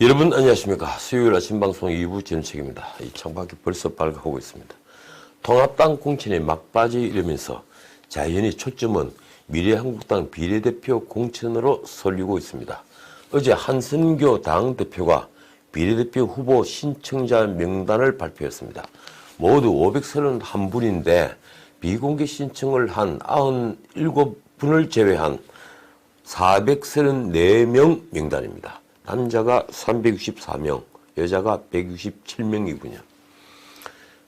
여러분 안녕하십니까. 수요일 아침 방송 2부 전책입니다. 이 창밖이 벌써 밝아오고 있습니다. 통합당 공천에 막바지 이르면서 자연히 초점은 미래한국당 비례대표 공천으로 쏠리고 있습니다. 어제 한선교 당대표가 비례대표 후보 신청자 명단을 발표했습니다. 모두 531분인데 비공개 신청을 한 97분을 제외한 434명 명단입니다. 남자가 364명, 여자가 167명이군요.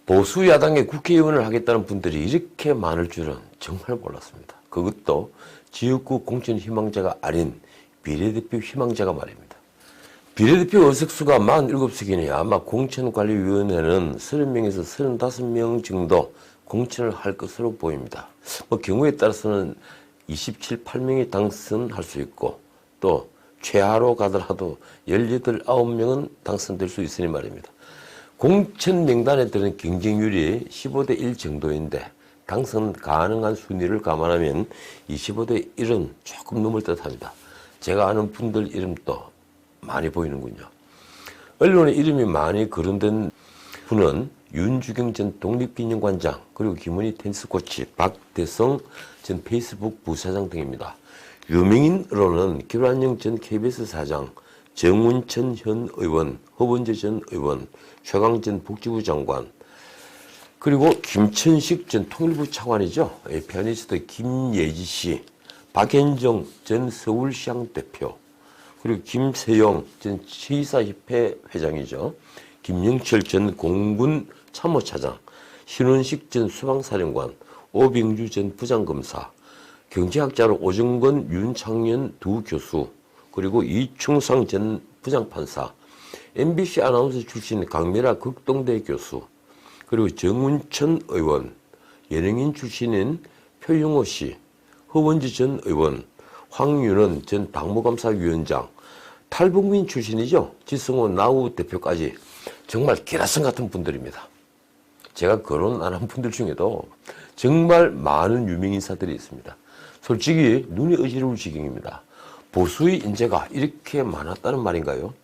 보수 야당의 국회의원을 하겠다는 분들이 이렇게 많을 줄은 정말 몰랐습니다. 그것도 지역구 공천 희망자가 아닌 비례대표 희망자가 말입니다. 비례대표 의석수가 47석이니 아마 공천관리위원회는 30명에서 35명 정도 공천을 할 것으로 보입니다. 경우에 따라서는 27, 8명이 당선할 수 있고 또 최하로 가더라도 18, 9명은 당선될 수 있으니 말입니다. 공천 명단에 드는 경쟁률이 15대 1 정도인데 당선 가능한 순위를 감안하면 25대 1은 조금 넘을 듯합니다. 제가 아는 분들 이름도 많이 보이는군요. 언론에 이름이 많이 거론된 분은 윤주경 전 독립기념관장, 그리고 김은희 테니스 코치, 박대성 전 페이스북 부사장 등입니다. 유명인으로는 김환영 전 KBS 사장, 정운천 현 의원, 허범재 전 의원, 최강 전 복지부 장관, 그리고 김천식 전 통일부 차관이죠. 피아니스트 김예지 씨, 박현정 전 서울시장 대표, 그리고 김세용 전 시사협회 회장이죠. 김영철 전 공군 참모차장, 신원식 전 수방사령관, 오병주 전 부장검사, 경제학자로 오정건, 윤창현 두 교수, 그리고 이충상 전 부장판사, MBC 아나운서 출신 강미라 극동대 교수, 그리고 정운천 의원, 예능인 출신인 표영호 씨, 허원지 전 의원, 황윤원 전 당무감사위원장, 탈북민 출신이죠. 지성호 나우 대표까지 정말 기라성 같은 분들입니다. 제가 거론 안 한 분들 중에도 정말 많은 유명인사들이 있습니다. 솔직히 눈이 어지러울 지경입니다. 보수의 인재가 이렇게 많았다는 말인가요?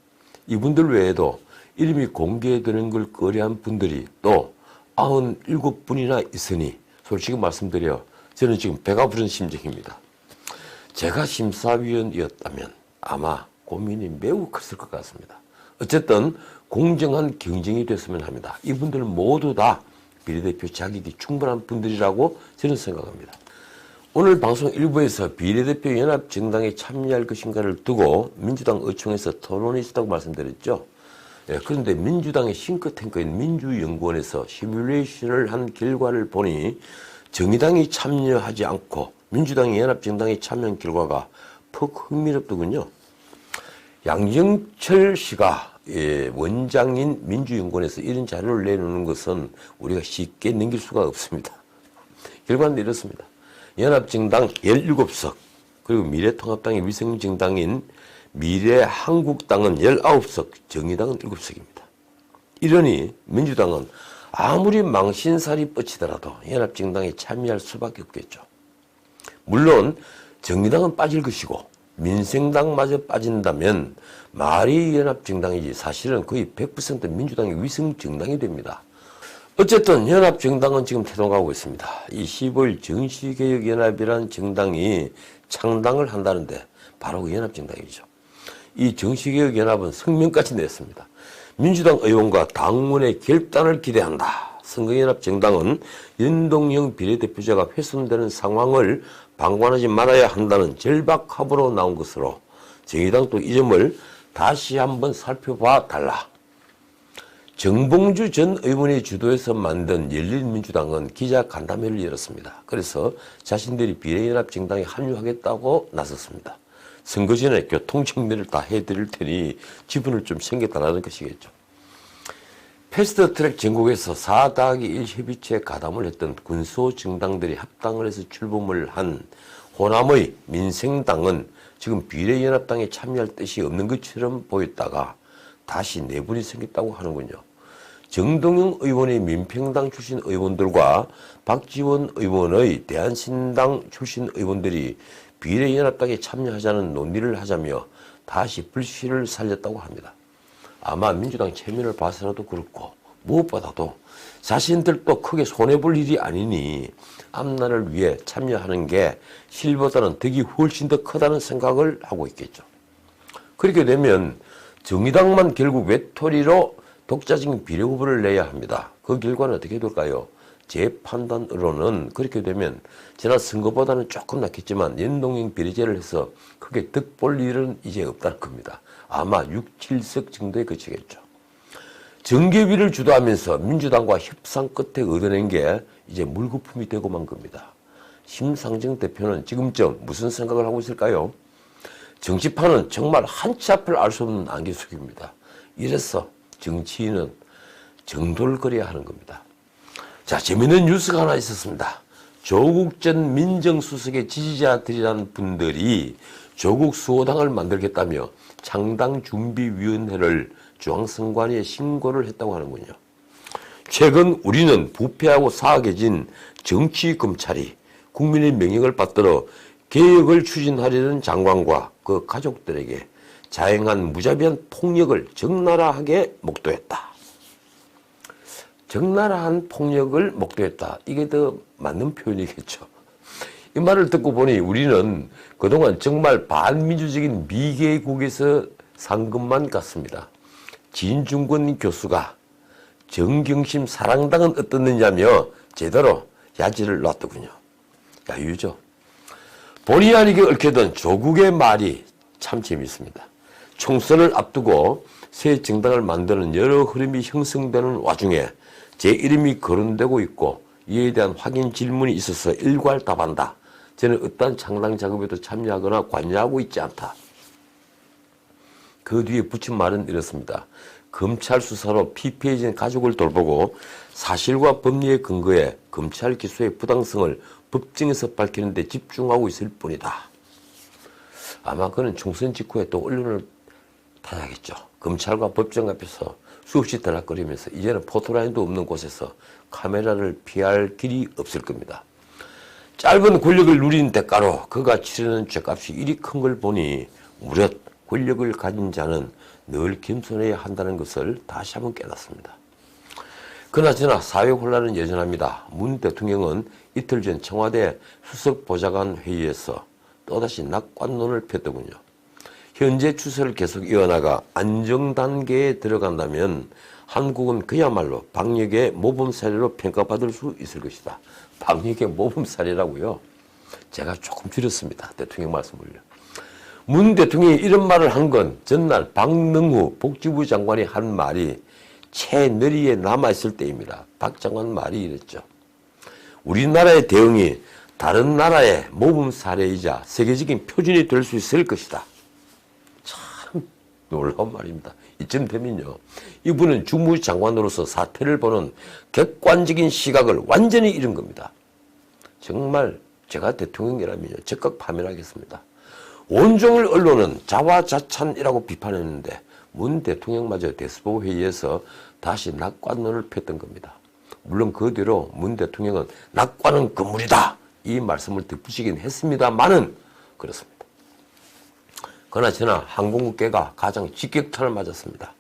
이분들 외에도 이름이 공개되는 걸 꺼려한 분들이 또 97분이나 있으니 솔직히 말씀드려 저는 지금 배가 부른 심정입니다. 제가 심사위원이었다면 아마 고민이 매우 컸을 것 같습니다. 어쨌든 공정한 경쟁이 됐으면 합니다. 이분들은 모두 다 비례대표 자격이 충분한 분들이라고 저는 생각합니다. 오늘 방송 일부에서 비례대표 연합정당에 참여할 것인가를 두고 민주당 의총에서 토론이 있었다고 말씀드렸죠. 그런데 민주당의 싱크탱크인 민주연구원에서 시뮬레이션을 한 결과를 보니 정의당이 참여하지 않고 민주당이 연합정당에 참여한 결과가 퍽 흥미롭더군요. 양정철 씨가 원장인 민주연구원에서 이런 자료를 내놓는 것은 우리가 쉽게 넘길 수가 없습니다. 결과는 이렇습니다. 연합정당 17석, 그리고 미래통합당의 위성정당인 미래한국당은 19석, 정의당은 7석입니다. 이러니 민주당은 아무리 망신살이 뻗치더라도 연합정당에 참여할 수밖에 없겠죠. 물론 정의당은 빠질 것이고 민생당마저 빠진다면 말이 연합정당이지 사실은 거의 100% 민주당의 위성정당이 됩니다. 어쨌든 연합정당은 지금 태동하고 있습니다. 이 15일 정치개혁연합이라는 정당이 창당을 한다는데 바로 그 연합정당이죠. 이 정치개혁연합은 성명까지 냈습니다. 민주당 의원과 당원의 결단을 기대한다. 선거연합정당은 연동형 비례대표제가 훼손되는 상황을 방관하지 말아야 한다는 절박합으로 나온 것으로 정의당도 이 점을 다시 한번 살펴봐 달라. 정봉주 전 의원의 주도에서 만든 열린민주당은 기자 간담회를 열었습니다. 그래서 자신들이 비례연합정당에 합류하겠다고 나섰습니다. 선거 전에 교통정리를 다 해드릴 테니 지분을 좀 챙겨달라는 것이겠죠. 패스트트랙 전국에서 4-1 협의체 가담을 했던 군소 정당들이 합당을 해서 출범을 한 호남의 민생당은 지금 비례연합당에 참여할 뜻이 없는 것처럼 보였다가 다시 내분이 생겼다고 하는군요. 정동영 의원의 민평당 출신 의원들과 박지원 의원의 대한신당 출신 의원들이 비례연합당에 참여하자는 논의를 하자며 다시 불씨를 살렸다고 합니다. 아마 민주당 체면을 봐서라도 그렇고 무엇보다도 자신들도 크게 손해볼 일이 아니니 앞날을 위해 참여하는 게 실보다는 덕이 훨씬 더 크다는 생각을 하고 있겠죠. 그렇게 되면 정의당만 결국 외톨이로 독자적인 비례 후보를 내야 합니다. 그 결과는 어떻게 될까요? 제 판단으로는 그렇게 되면 지난 선거보다는 조금 낫겠지만 연동형 비례제를 해서 크게 득볼 일은 이제 없다는 겁니다. 아마 6, 7석 정도에 그치겠죠. 정계위를 주도하면서 민주당과 협상 끝에 얻어낸 게 이제 물거품이 되고 만 겁니다. 심상정 대표는 지금쯤 무슨 생각을 하고 있을까요? 정치판은 정말 한치 앞을 알 수 없는 안개 속입니다. 이래서 정치인은 정돌거려야 하는 겁니다. 자, 재미있는 뉴스가 하나 있었습니다. 조국 전 민정수석의 지지자들이라는 분들이 조국 수호당을 만들겠다며 창당준비위원회를 중앙선관위에 신고를 했다고 하는군요. 최근 우리는 부패하고 사악해진 정치검찰이 국민의 명령을 받들어 개혁을 추진하려는 장관과 그 가족들에게 자행한 무자비한 폭력을 적나라하게 목도했다. 적나라한 폭력을 목도했다. 이게 더 맞는 표현이겠죠. 이 말을 듣고 보니 우리는 그동안 정말 반민주적인 미개국에서 산 것만 같습니다. 진중권 교수가 정경심 사랑당은 어떻느냐며 제대로 야지를 놨더군요. 야유죠. 본의 아니게 얽혀든 조국의 말이 참 재밌습니다. 총선을 앞두고 새 정당을 만드는 여러 흐름이 형성되는 와중에 제 이름이 거론되고 있고 이에 대한 확인 질문이 있어서 일괄답한다. 저는 어떠한 창당 작업에도 참여하거나 관여하고 있지 않다. 그 뒤에 붙인 말은 이렇습니다. 검찰 수사로 피폐해진 가족을 돌보고 사실과 법리에 근거해 검찰 기소의 부당성을 법정에서 밝히는 데 집중하고 있을 뿐이다. 아마 그는 총선 직후에 또 언론을 타야겠죠. 검찰과 법정 앞에서 수없이 들락거리면서 이제는 포토라인도 없는 곳에서 카메라를 피할 길이 없을 겁니다. 짧은 권력을 누린 대가로 그가 치르는 죗값이 이리 큰 걸 보니 무릇 권력을 가진 자는 늘 겸손해야 한다는 것을 다시 한번 깨닫습니다. 그나저나 사회 혼란은 여전합니다. 문 대통령은 이틀 전 청와대 수석보좌관 회의에서 또다시 낙관론을 폈더군요. 현재 추세를 계속 이어나가 안정 단계에 들어간다면 한국은 그야말로 방역의 모범 사례로 평가받을 수 있을 것이다. 방역의 모범 사례라고요. 제가 조금 줄였습니다. 대통령 말씀을요. 문 대통령이 이런 말을 한 건 전날 박능후 복지부 장관이 한 말이 채너리에 남아있을 때입니다. 박 장관 말이 이랬죠. 우리나라의 대응이 다른 나라의 모범 사례이자 세계적인 표준이 될 수 있을 것이다. 참 놀라운 말입니다. 이쯤 되면요. 이분은 주무장관으로서 사태를 보는 객관적인 시각을 완전히 잃은 겁니다. 정말 제가 대통령이라면요. 적극 파면하겠습니다. 온종일 언론은 자화자찬이라고 비판했는데 문 대통령마저 대수보 회의에서 다시 낙관론을 폈던 겁니다. 물론 그 뒤로 문 대통령은 낙관은 건물이다 이 말씀을 덧붙이긴 했습니다만은 그렇습니다. 그나저나 항공업계가 가장 직격탄을 맞았습니다.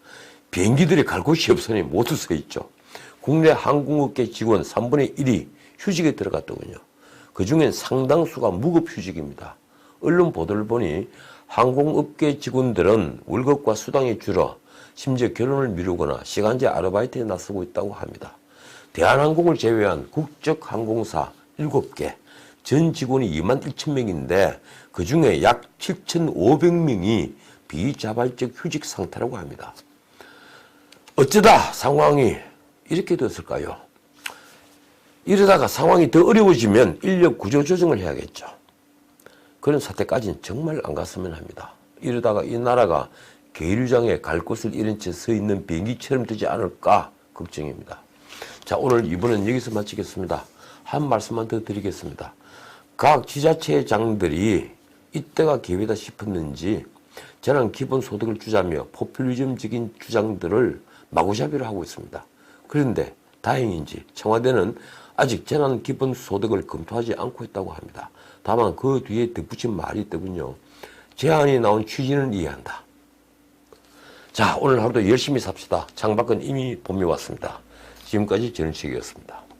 비행기들이 갈 곳이 없으니 모두 서 있죠. 국내 항공업계 직원 3분의 1이 휴직에 들어갔더군요. 그중엔 상당수가 무급휴직입니다. 언론 보도를 보니 항공업계 직원들은 월급과 수당이 줄어 심지어 결혼을 미루거나 시간제 아르바이트에 나서고 있다고 합니다. 대한항공을 제외한 국적항공사 7개, 전 직원이 21,000명인데 그중에 약 7,500명이 비자발적 휴직 상태라고 합니다. 어쩌다 상황이 이렇게 됐을까요? 이러다가 상황이 더 어려워지면 인력 구조 조정을 해야겠죠. 그런 사태까지는 정말 안 갔으면 합니다. 이러다가 이 나라가 계류장에 갈 곳을 잃은 채 서 있는 비행기처럼 되지 않을까 걱정입니다. 자, 오늘 이번엔 여기서 마치겠습니다. 한 말씀만 더 드리겠습니다. 각 지자체장들이 이때가 기회다 싶었는지 재난 기본소득을 주자며 포퓰리즘적인 주장들을 마구잡이로 하고 있습니다. 그런데 다행인지 청와대는 아직 재난 기본소득을 검토하지 않고 있다고 합니다. 다만 그 뒤에 덧붙인 말이 있더군요. 제안이 나온 취지는 이해한다. 자, 오늘 하루도 열심히 삽시다. 창밖은 이미 봄이 왔습니다. 지금까지 전은책이었습니다.